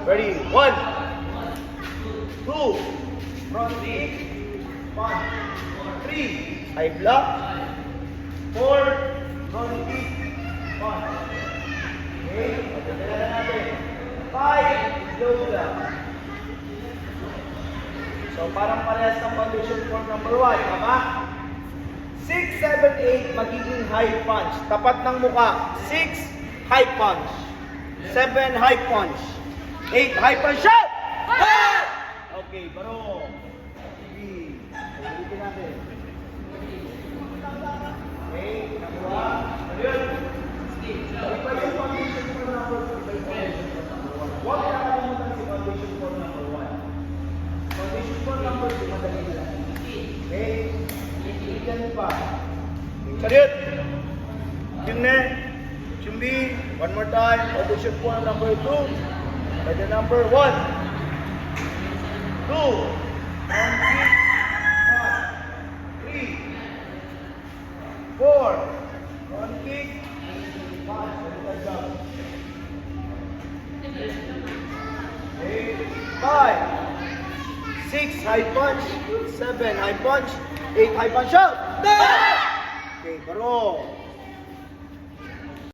Ready? 1, 2, front kick, 1, 3, high block, 4, front kick, 1. Okay, magdadala na natin. 5, slow down. So, parang parehas ng foundation for number 1, tama? 6, 7, 8, magiging high punch. Tapat ng muka. 6, high punch. 7, high punch. 8, high punch. Shot! Okay, baro. 3. Ulitin natin. Okay, nakuha. Ayun. Balik yung foundation for number 2. Huwag na kalimutan si foundation for number 1. Foundation for number 2, madali lang. Okay? Ikan pa. Salut. Jumne. Chumbi. One more time. Audition for number 2. By the number 1, 2. 1 kick. 1, 3, 4. 1 kick. 5. 5. 6 high punch. 7 high punch. 8 high punch out. Okay, baro.